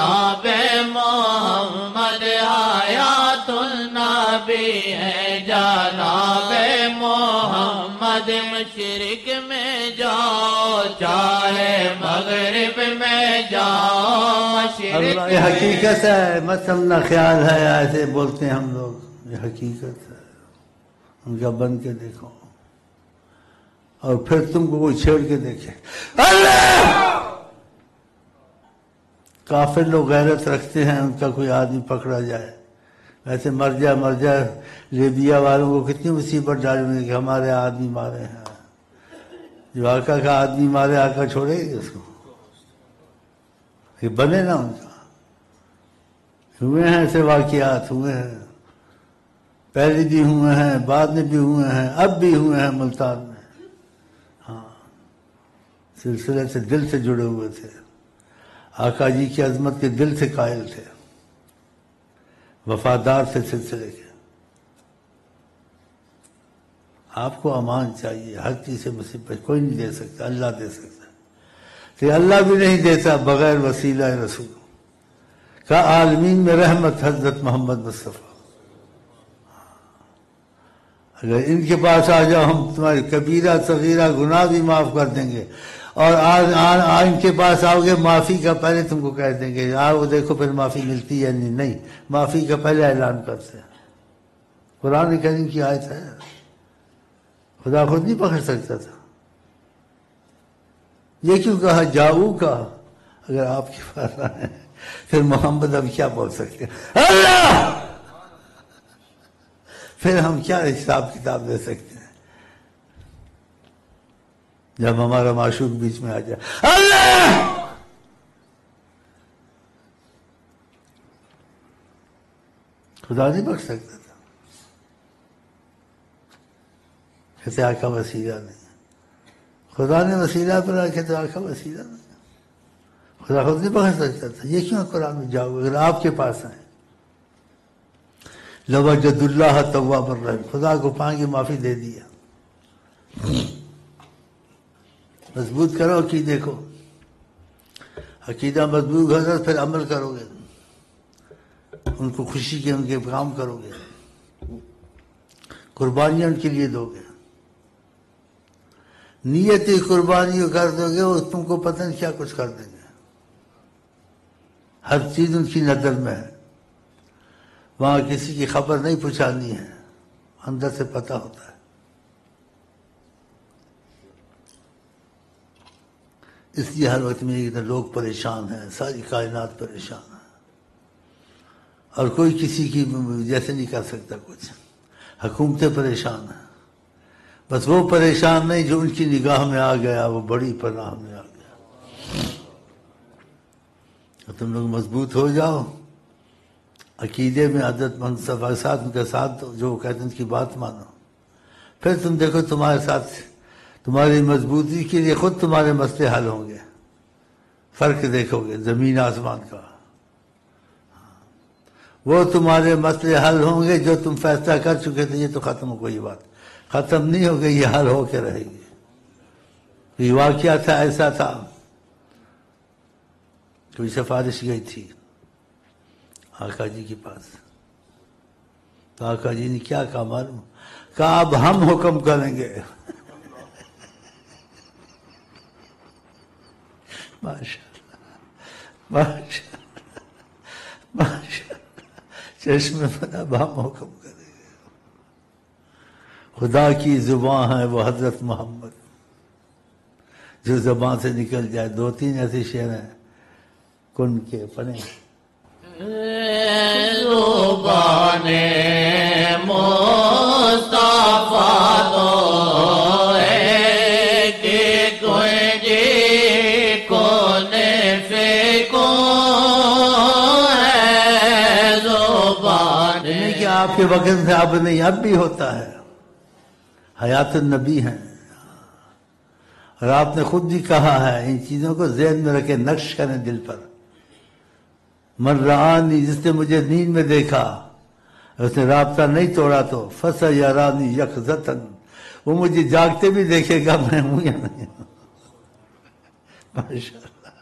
جناب محمد حیات النبی ہے جناب محمد مشرق میں جاؤ چاہے مغرب میں جاؤ مشرق یہ حقیقت ہے، مت سمجھنا خیال ہے ایسے بولتے ہیں ہم لوگ، یہ حقیقت ہے، ان کا بن کے دیکھو اور پھر تم کو کوئی چھیڑ کے دیکھے اللہ! کافر لوگ غیرت رکھتے ہیں، ان کا کوئی آدمی پکڑا جائے ویسے مر جائے لیبیا والوں کو کتنی مصیبت ڈالی کہ ہمارے آدمی مارے ہیں، جو آقا کا آدمی مارے آقا چھوڑے گی اس کو؟ یہ بنے نا ان کا، ہوئے ہیں ایسے واقعات ہوئے ہیں، پہلے بھی ہوئے ہیں، بعد میں بھی ہوئے ہیں، اب بھی ہوئے ہیں ملتان میں۔ ہاں، سلسلے سے دل سے جڑے ہوئے تھے، آقا جی کی عظمت کے دل سے قائل تھے، وفادار تھے سلسلے کے۔ آپ کو امان چاہیے، ہر چیز سے مصیبت کوئی نہیں دے سکتا، اللہ دے سکتا ہے، کہ اللہ بھی نہیں دیتا بغیر وسیلہ رسول کا، عالمین میں رحمت حضرت محمد مصطفیٰ۔ اگر ان کے پاس آ جاؤ ہم تمہاری کبیرہ صغیرہ گناہ بھی معاف کر دیں گے، اور ان کے پاس آؤ گے معافی کا پہلے تم کو کہہ دیں گے آؤ دیکھو پھر معافی ملتی ہے نہیں، معافی کا پہلے اعلان کرتے ہیں۔ قرآن کریم کی آیت ہے، خدا خود نہیں پکڑ سکتا تھا، یہ کیوں کہا جاؤ کا؟ اگر آپ کے پاس آئے پھر محمد ہم کیا بول سکتے ہیں؟ اللہ! پھر ہم کیا حساب کتاب دے سکتے ہیں جب ہمارا معشوق بیچ میں آ جائے؟ اللہ! خدا نہیں بخش سکتا تھا، کہتے آقا وسیلہ نہیں، خدا نے وسیلہ پر رکھے تو آقا وسیلہ نہیں، خدا خود نہیں بخش سکتا تھا۔ یہ کیوں قرآن میں جاؤ اگر آپ کے پاس آئیں؟ لوجد اللہ تواب الرحیم، خدا کو پائیں گے معافی دے دیا۔ مضبوط کرو عقیدے کو، عقیدہ مضبوط ہوگا پھر عمل کرو گے، ان کو خوشی کے ان کے کام کرو گے، قربانیاں ان کے لیے دو گے، نیتی قربانی کر دو گے، وہ تم کو پتہ نہیں کیا کچھ کر دیں گے۔ ہر چیز ان کی نظر میں ہے، وہاں کسی کی خبر نہیں پہنچانی ہے، اندر سے پتہ ہوتا ہے۔ اس لیے ہر وقت میں لوگ پریشان ہیں، ساری کائنات پریشان ہے، اور کوئی کسی کی جیسے نہیں کر سکتا کچھ، حکومتیں پریشان ہیں، بس وہ پریشان نہیں جو ان کی نگاہ میں آ گیا، وہ بڑی پناہ میں آ گیا۔ تو تم لوگ مضبوط ہو جاؤ عقیدے میں، حضرت مصطفیٰ کے ساتھ ان کے ساتھ جو کہتے ہیں ان کی بات مانو، پھر تم دیکھو تمہارے ساتھ تمہاری مضبوطی کے لیے خود تمہارے مسئلے حل ہوں گے، فرق دیکھو گے زمین آسمان کا۔ وہ تمہارے مسئلے حل ہوں گے جو تم فیصلہ کر چکے تھے، یہ تو ختم ہو گئی بات، ختم نہیں ہو گئی، یہ حل ہو کے رہے گی۔ یہ واقعہ تھا، ایسا تھا، کوئی سفارش گئی تھی آقا جی کے پاس، تو آقا جی نے کیا کہا معلوم؟ کہا اب ہم حکم کریں گے۔ ماشاءاللہ چشم بنا، اب ہم حکم کریں گے۔ خدا کی زبان ہے وہ حضرت محمد، جو زبان سے نکل جائے۔ دو تین ایسے شعر ہیں کن کے پڑھیں۔ زبان مصطفیٰ تو ہے کہ کوئی کون فکو ہے زبان، نہیں کہ آپ کے وقت سے اب نہیں، اب بھی ہوتا ہے، حیات النبی ہیں، اور آپ نے خود بھی کہا ہے ان چیزوں کو ذہن میں رکھے، نقش کریں دل پر۔ من رآنی، جس نے مجھے نیند میں دیکھا، اس نے رابطہ نہیں توڑا تو فسیرانی یقظتاً، وہ مجھے جاگتے بھی دیکھے گا، میں ہوں یا نہیں ہوں۔ ماشاءاللہ،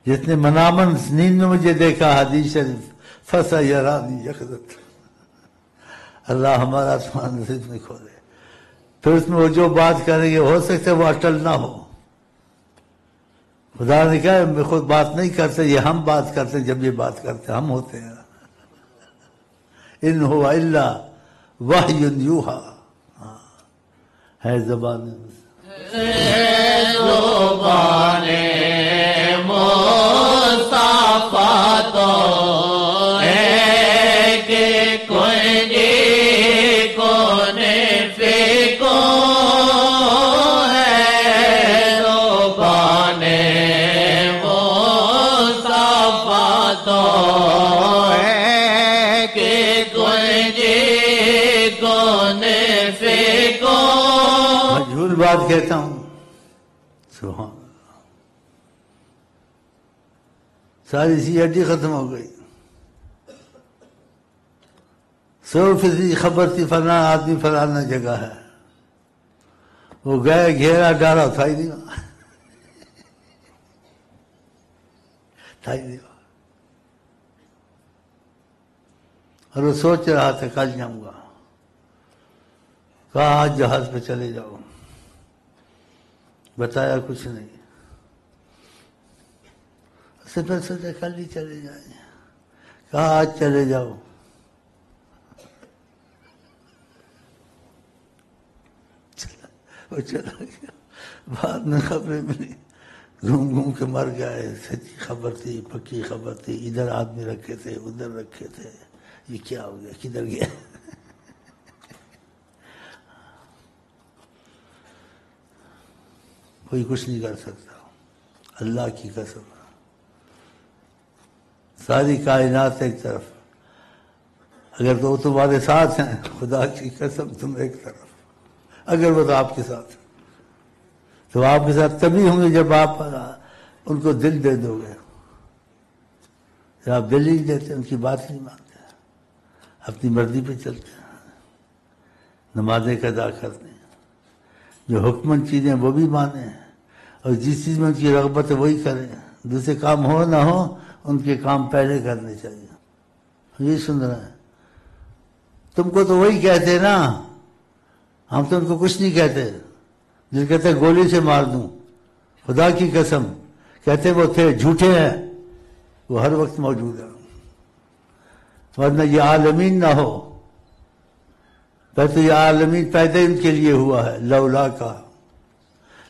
جس نے منامن نیند میں مجھے دیکھا، حدیث شریف، فسا یرانی یقظت، اللہ ہمارا آسمان نصیب نہیں کھولے. پھر اس میں وہ جو بات کریں گے ہو سکتا ہے وہ اٹل نہ ہو. خدا نے کہا میں خود بات نہیں کرتے، یہ ہم بات کرتے ہیں. جب یہ بات کرتے ہم ہوتے ہیں. ان هو الا وحی یوحی، ہے زبان زبان مصطفیٰ تو ہے کہ کوئی جی کونے پہ کو ہے. زبان مصطفیٰ تو ہے کہ کوئی جی کونے پہ کو. مجھول بات کہتا ہوں، سبحان اللہ. ساری سی ہڈی ختم ہو گئی. 100% خبر تھی فلاں آدمی فلانا جگہ ہے. وہ گئے، گھیرا ڈالا، تھا ہی نہیں وہاں. تھا ہی نہیں وہاں. اور وہ سوچ رہا تھا کل جاؤں گا. کہا آج جہاز پہ چلے جاؤ. بتایا کچھ نہیں. اس سے پھر سوچا کل ہی چلے جائیں. کہا آج چلے جاؤ. وہ چلا گیا. بعد میں خبریں ملی، گھوم گھوم کے مر گئے. سچی خبر تھی، پکی خبر تھی. ادھر آدمی رکھے تھے، ادھر رکھے تھے. یہ کیا ہو گیا، کدھر گیا؟ کوئی کچھ نہیں کر سکتا. اللہ کی قسم، ساری کائنات ایک طرف، اگر تو وہ تمہارے ساتھ ہیں، خدا کی قسم تم ایک طرف. اگر وہ تو آپ کے ساتھ، تو آپ کے ساتھ تبھی ہوں گے جب آپ ان کو دل دے دو گے. جب آپ دل ہی دیتے، ان کی بات نہیں مانتے، اپنی مرضی پہ چلتے ہیں، نمازیں ادا کرتے ہیں، جو حکمن چیزیں وہ بھی مانیں، اور جس چیز میں ان کی رغبت ہے وہی کریں. دوسرے کام ہو نہ ہو، ان کے کام پہلے کرنے چاہیے. یہ سن رہے ہیں، تم کو تو وہی کہتے نا، ہم تو ان کو کچھ نہیں کہتے. جس کہتے ہیں گولی سے مار دوں، خدا کی قسم کہتے وہ تھے، جھوٹے ہیں. وہ ہر وقت موجود ہے. ورنہ یہ عالمین نہ ہو، پھر تو یہ عالمین پیدا ان کے لیے ہوا ہے. لولا کا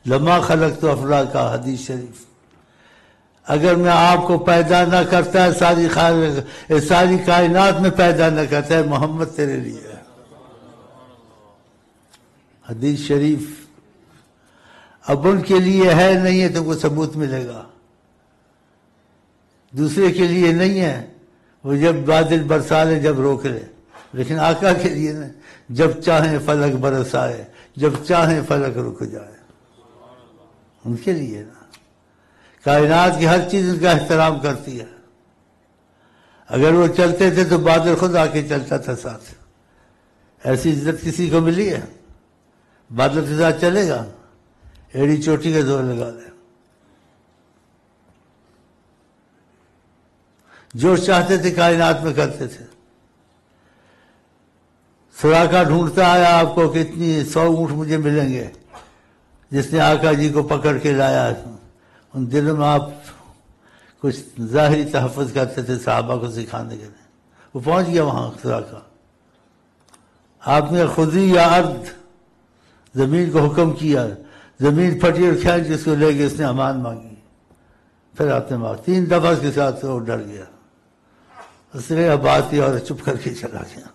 لما خلقت افلاکا، حدیث شریف. اگر میں آپ کو پیدا نہ کرتا ہے، ساری کائنات میں پیدا نہ کرتا ہے، محمد تیرے لیے ہے. حدیث شریف. اب ان کے لیے ہے نہیں ہے، تم کو ثبوت ملے گا. دوسرے کے لیے نہیں ہے، وہ جب بادل برسا لے، جب روک لے. لیکن آقا کے لیے نا، جب چاہیں فلک برسائے، جب چاہیں فلک رک جائے. ان کے لیے نا، کائنات کی ہر چیز ان کا احترام کرتی ہے. اگر وہ چلتے تھے تو بادل خود آ کے چلتا تھا ساتھ. ایسی عزت کسی کو ملی ہے؟ بادل کے ساتھ چلے گا؟ ایڑی چوٹی کا زور لگا دے. جو چاہتے تھے کائنات میں کرتے تھے. سراقہ ڈھونڈتا آیا آپ کو کہ اتنی 100 اونٹ مجھے ملیں گے. جس نے آقا جی کو پکڑ کے لایا، ان دنوں میں آپ کچھ ظاہری تحفظ کرتے تھے صحابہ کو سکھانے کے لیے. وہ پہنچ گیا وہاں سراقہ. آپ نے خودی یا ارض، زمین کو حکم کیا، زمین پھٹی اور کھینچ جس کو لے گئے. اس نے امان مانگی، پھر آپ نے مانگ 3 دفعہ اس کے ساتھ وہ ڈر گیا. اس نے بات کی اور چپ کر کے چلا گیا.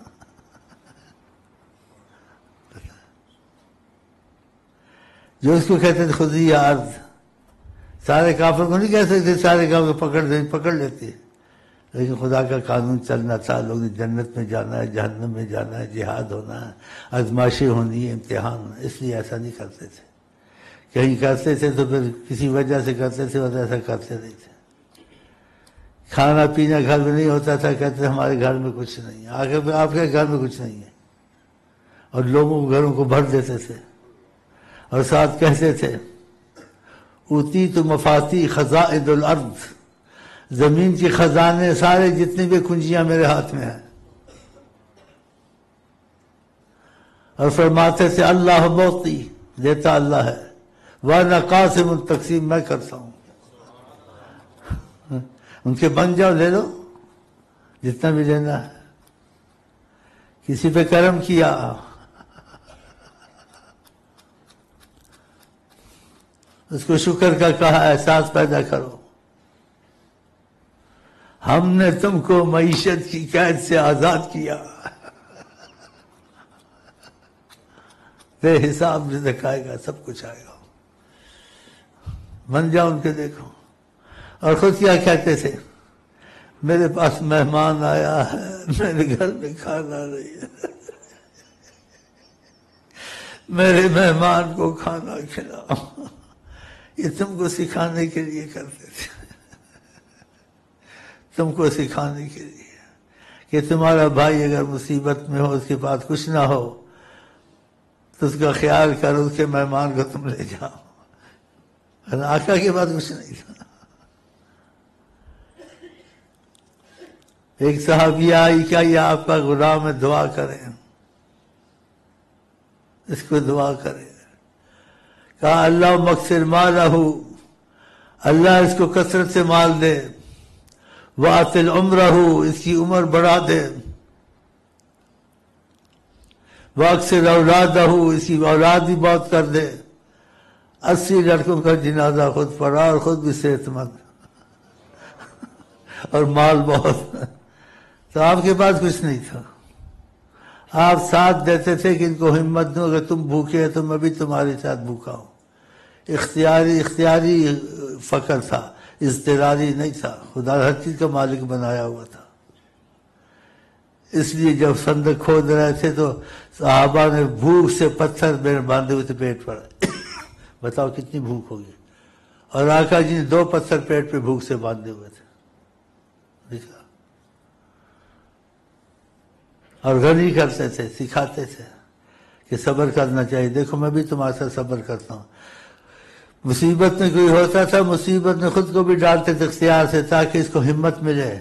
جو اس کو کہتے تھے خودی یا ارض، سارے کافر کو نہیں کہہ سکتے، سارے کافر کو پکڑ لیتے. لیکن خدا کا قانون چلنا تھا. لوگ نے جنت میں جانا ہے، جہنم میں جانا ہے، جہاد ہونا ہے، آزمائشیں ہونی ہے، امتحان ہونا ہے. اس لیے ایسا نہیں کرتے تھے. کہیں کرتے تھے تو پھر کسی وجہ سے کرتے تھے، اور ایسا کرتے نہیں تھے. کھانا پینا گھر میں نہیں ہوتا تھا، کہتے تھے ہمارے گھر میں کچھ نہیں ہے. آگے آپ کے گھر میں کچھ نہیں ہے، اور لوگوں کو گھروں کو بھر دیتے تھے. اور ساتھ کہتے تھے اوتیت مفاتیح خزائن الارض زمین کی خزانے سارے جتنی بھی کنجیاں میرے ہاتھ میں ہیں. اور فرماتے تھے اللہ موتی، دیتا اللہ ہے، وَأَنَا قَاسِمٌ، تقسیم میں کرتا ہوں. ان کے بن جاؤ، لے لو جتنا بھی لینا ہے. کسی پہ کرم کیا، اس کو شکر کا کہا، احساس پیدا کرو. ہم نے تم کو معیشت کی قید سے آزاد کیا. بے حساب رزق آئے گا، سب کچھ آئے گا. بن جاؤ ان کے، دیکھو. اور خود کیا کہتے تھے؟ میرے پاس مہمان آیا ہے، میرے گھر میں کھانا نہیں ہے، میرے مہمان کو کھانا کھلاؤ. یہ تم کو سکھانے کے لیے کرتے تھے، تم کو سکھانے کے لیے کہ تمہارا بھائی اگر مصیبت میں ہو، اس کے پاس کچھ نہ ہو، تو اس کا خیال کرو، اس کے مہمان کو تم لے جاؤ. آقا کے پاس کچھ نہیں تھا. ایک صحابیہ آئی، کیا یہ آپ کا غلام ہے، دعا کریں، اس کو دعا کریں. کہا اللہ مکثر مالہ، اللہ اس کو کثرت سے مال دے. واطل عمرہ، اس کی عمر بڑھا دے. واکثر اولادہ، اس کی اولاد بھی بہت کر دے. 80 لڑکوں کا جنازہ خود پڑا، اور خود بھی صحت مند اور مال بہت. تو آپ کے پاس کچھ نہیں تھا، آپ ساتھ دیتے تھے کہ ان کو ہمت دوں، اگر تم بھوکے ہیں تو میں بھی تمہارے ساتھ بھوکا ہوں. اختیاری فقر تھا، اضطراری نہیں تھا. خدا ہر چیز کا مالک بنایا ہوا تھا. اس لیے جب خندق کھود رہے تھے تو صحابہ نے بھوک سے پتھر میں باندھے ہوئے تھے پیٹ پر. بتاؤ کتنی بھوک ہوگی. اور آقا جی نے 2 پتھر پیٹ پہ بھوک سے باندھے ہوئے تھے. دیکھا. اور غنی کرتے تھے، سکھاتے تھے کہ صبر کرنا چاہیے. دیکھو میں بھی تمہارے ساتھ صبر کرتا ہوں. مصیبت میں کوئی ہوتا تھا، مصیبت میں خود کو بھی ڈالتے تھے اختیار سے، تاکہ اس کو ہمت ملے.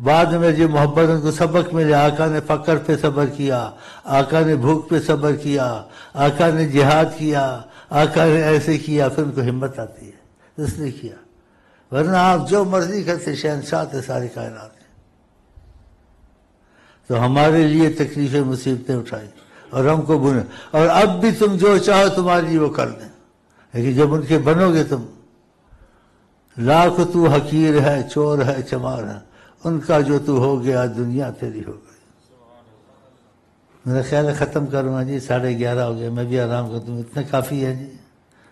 بعد میں جو محبت ان کو سبق ملے. آقا نے فقر پہ صبر کیا، آقا نے بھوک پہ صبر کیا، آقا نے جہاد کیا، آقا نے ایسے کیا، پھر ان کو ہمت آتی ہے. اس نے کیا. ورنہ آپ جو مرضی کرتے، شہنشاہ تھے ساری کائنات. تو ہمارے لیے تکلیفیں مصیبتیں اٹھائی اور ہم کو بنے. اور اب بھی تم جو چاہو تمہارے لیے وہ کر دیں، لیکن جب ان کے بنو گے تم، لاکھ تو حقیر ہے، چور ہے، چمار ہے، ان کا جو تو ہو گیا دنیا تیری ہو گئی. میرا خیال ہے ختم کروں گا جی، 11:30 ہو گئے. میں بھی آرام کرتا ہوں، اتنا کافی ہے جی.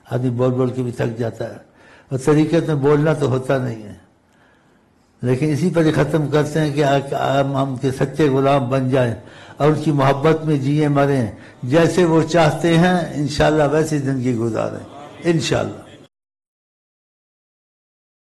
آدمی بول بول کے بھی تھک جاتا ہے، اور طریقے میں بولنا تو ہوتا نہیں ہے. لیکن اسی پر ہی ختم کرتے ہیں کہ ہم کے سچے غلام بن جائیں اور ان کی محبت میں جیے مریں، جیسے وہ چاہتے ہیں انشاءاللہ ویسی زندگی گزاریں انشاءاللہ.